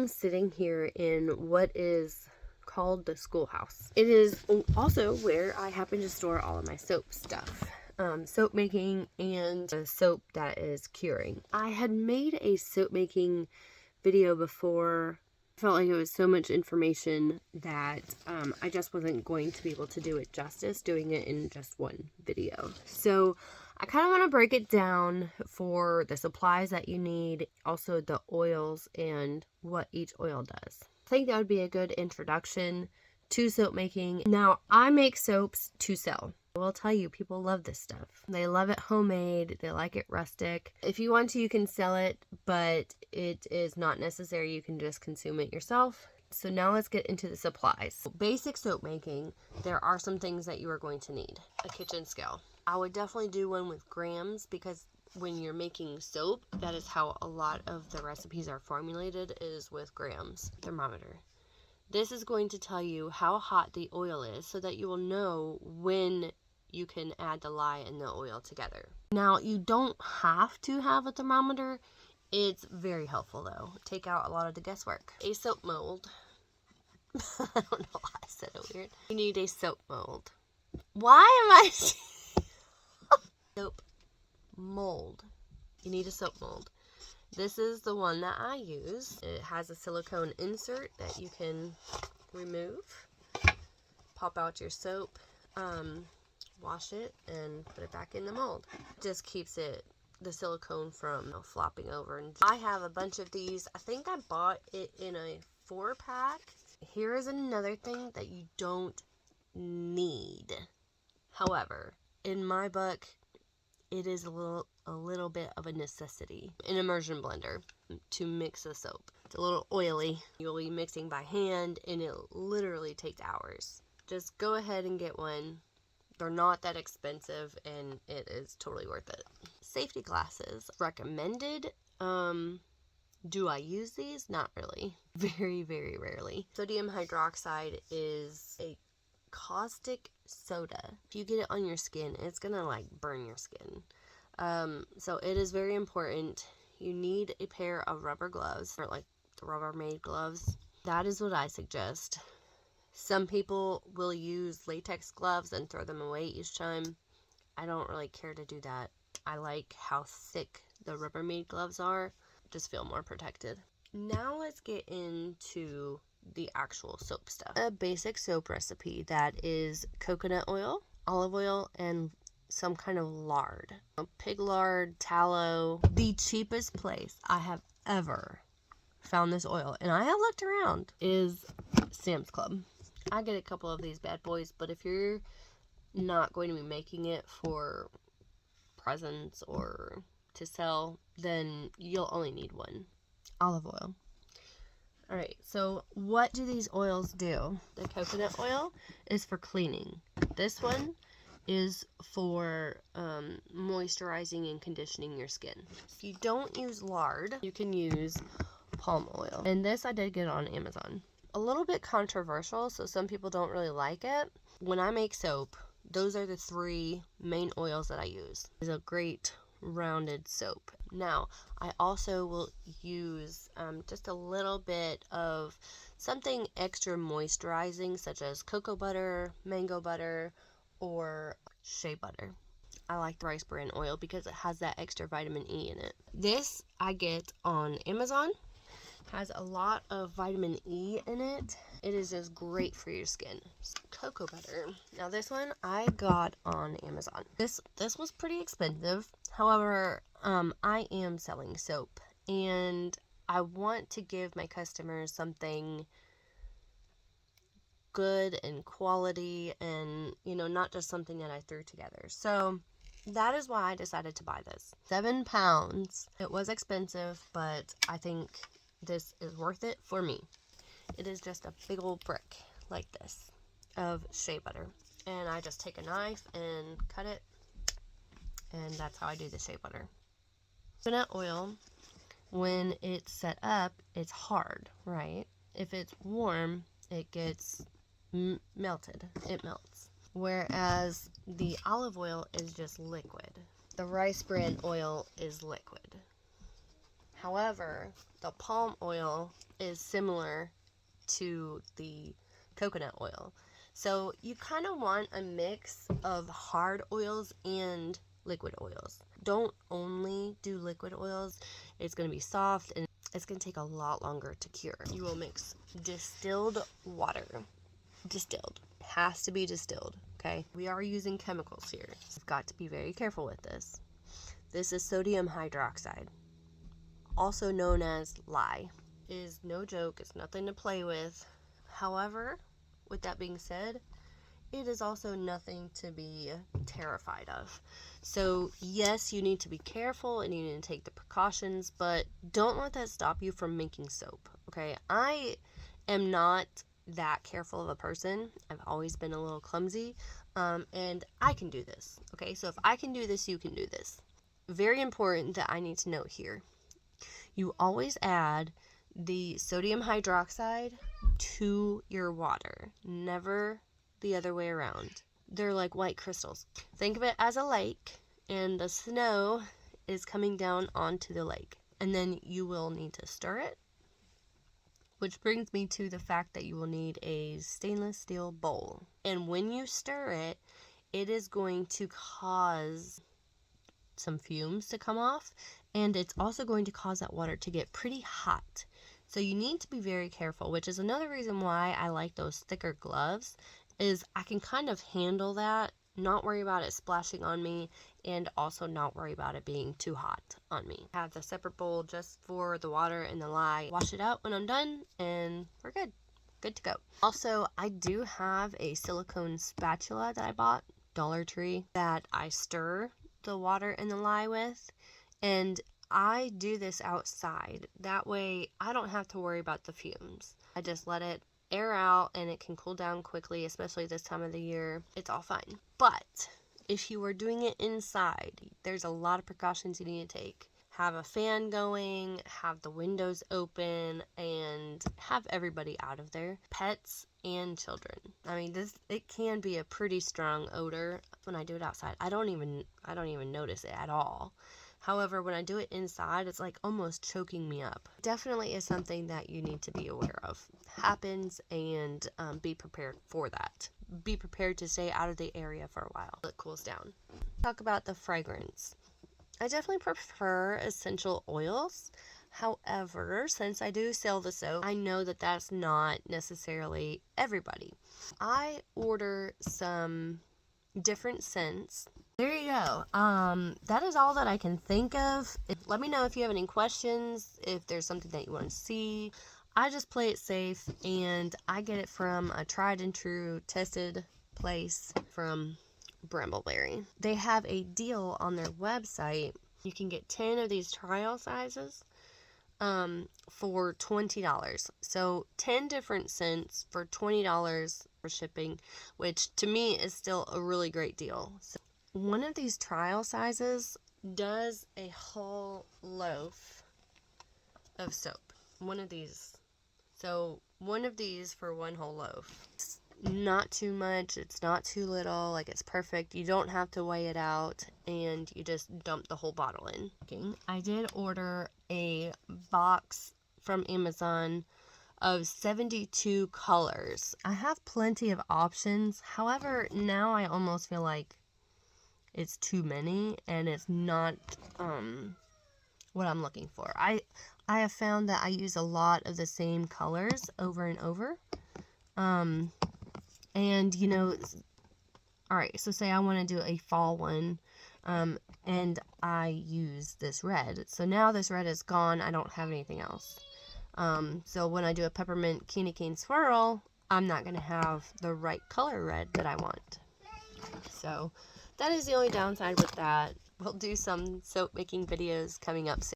I'm sitting here in what is called the schoolhouse. It is also where I happen to store all of my soap stuff. Soap making and soap that is curing. I had made a soap making video before. I felt like it was so much information that I just wasn't going to be able to do it justice doing it in just one video. So I kind of want to break it down for the supplies that you need, also the oils and what each oil does. I think that would be a good introduction to soap making. Now, I make soaps to sell. I will tell you, people love this stuff. They love it homemade. They like it rustic. If you want to, you can sell it, but it is not necessary. You can just consume it yourself. So now let's get into the supplies. Basic soap making, there are some things that you are going to need. A kitchen scale. I would definitely do one with grams because when you're making soap, that is how a lot of the recipes are formulated, is with grams. Thermometer. This is going to tell you how hot the oil is so that you will know when you can add the lye and the oil together. Now, you don't have to have a thermometer. It's very helpful though. Take out a lot of the guesswork. A soap mold. I don't know why I said it weird. You need a soap mold. Why am I soap mold? You need a soap mold. This is the one that I use. It has a silicone insert that you can remove. Pop out your soap, wash it, and put it back in the mold. Just keeps the silicone from flopping over. And I have a bunch of these. I think I bought it in a 4-pack. Here is another thing that you don't need. However, in my book, it is a little bit of a necessity. An immersion blender to mix the soap. It's a little oily. You'll be mixing by hand and it literally takes hours. Just go ahead and get one. They're not that expensive and it is totally worth it. Safety glasses. Recommended. Do I use these? Not really. Very, very rarely. Sodium hydroxide is a caustic soda. If you get it on your skin, it's gonna like burn your skin. So it is very important. You need a pair of rubber gloves, or like the Rubbermaid gloves. That is what I suggest. Some people will use latex gloves and throw them away each time. I don't really care to do that. I like how thick the Rubbermaid gloves are. Just feel more protected. Now let's get into the actual soap stuff. A basic soap recipe that is coconut oil, olive oil, and some kind of lard. Pig lard, tallow. The cheapest place I have ever found this oil, and I have looked around, is Sam's Club. I get a couple of these bad boys, but if you're not going to be making it for presents or to sell, then you'll only need one. Olive oil. Alright, so what do these oils do? The coconut oil is for cleaning. This one is for moisturizing and conditioning your skin. If you don't use lard, you can use palm oil. And this I did get on Amazon. A little bit controversial, so some people don't really like it. When I make soap, those are the 3 main oils that I use. It's a great rounded soap. Now, I also will use just a little bit of something extra moisturizing, such as cocoa butter, mango butter, or shea butter. I like the rice bran oil because it has that extra vitamin E in it. This I get on Amazon. Has a lot of vitamin E in it. It is just great for your skin. Cocoa butter. Now this one I got on Amazon. This was pretty expensive. However, I am selling soap and I want to give my customers something good and quality and, not just something that I threw together. So that is why I decided to buy this. 7 pounds. It was expensive, but I think this is worth it for me. It is just a big old brick like this of shea butter. And I just take a knife and cut it. And that's how I do the shea butter. Coconut oil, when it's set up, it's hard, right? If it's warm, it gets melted. It melts. Whereas the olive oil is just liquid. The rice bran oil is liquid. However, the palm oil is similar to the coconut oil. So you kind of want a mix of hard oils and liquid oils. Don't only do liquid oils. It's going to be soft and it's going to take a lot longer to cure. You will mix distilled water. Distilled. It has to be distilled, okay? We are using chemicals here. So you've got to be very careful with this. This is sodium hydroxide, also known as lye. It is no joke. It's nothing to play with. However, with that being said, it is also nothing to be terrified of. So yes, you need to be careful and you need to take the precautions, but don't let that stop you from making soap, okay? I am not that careful of a person. I've always been a little clumsy, and I can do this, okay? So if I can do this, you can do this. Very important that I need to note here. You always add the sodium hydroxide to your water, never the other way around. They're like white crystals. Think of it as a lake, and the snow is coming down onto the lake. And then you will need to stir it, which brings me to the fact that you will need a stainless steel bowl. And when you stir it, it is going to cause some fumes to come off, and it's also going to cause that water to get pretty hot. So you need to be very careful, which is another reason why I like those thicker gloves, is I can kind of handle that, not worry about it splashing on me, and also not worry about it being too hot on me. I have the separate bowl just for the water and the lye. Wash it out when I'm done, and we're good. Good to go. Also, I do have a silicone spatula that I bought, Dollar Tree, that I stir the water and the lye with, and I do this outside. That way I don't have to worry about the fumes. I just let it air out and it can cool down quickly, especially this time of the year. It's all fine. But if you are doing it inside, there's a lot of precautions you need to take. Have a fan going, have the windows open, and have everybody out of there. Pets and children. I mean, it can be a pretty strong odor. When I do it outside, I don't even notice it at all. However, when I do it inside, it's like almost choking me up. Definitely is something that you need to be aware of. Happens, and be prepared for that. Be prepared to stay out of the area for a while until it cools down. Talk about the fragrance. I definitely prefer essential oils. However, since I do sell the soap, I know that that's not necessarily everybody. I order some different scents. There you go. That is all that I can think of. Let me know if you have any questions, if there's something that you want to see. I just play it safe, and I get it from a tried and true tested place from Brambleberry. They have a deal on their website. You can get 10 of these trial sizes for $20. So 10 different scents for $20 for shipping, which to me is still a really great deal. So one of these trial sizes does a whole loaf of soap. One of these. So one of these for one whole loaf. It's not too much, it's not too little, like it's perfect. You don't have to weigh it out, and you just dump the whole bottle in. I did order a box from Amazon of 72 colors. I have plenty of options. However, now I almost feel like it's too many, and it's not what I'm looking for. I have found that I use a lot of the same colors over and over. And you know, alright, so say I want to do a fall one, and I use this red. So now this red is gone, I don't have anything else. So when I do a peppermint candy cane swirl, I'm not going to have the right color red that I want. So that is the only downside with that. We'll do some soap making videos coming up soon.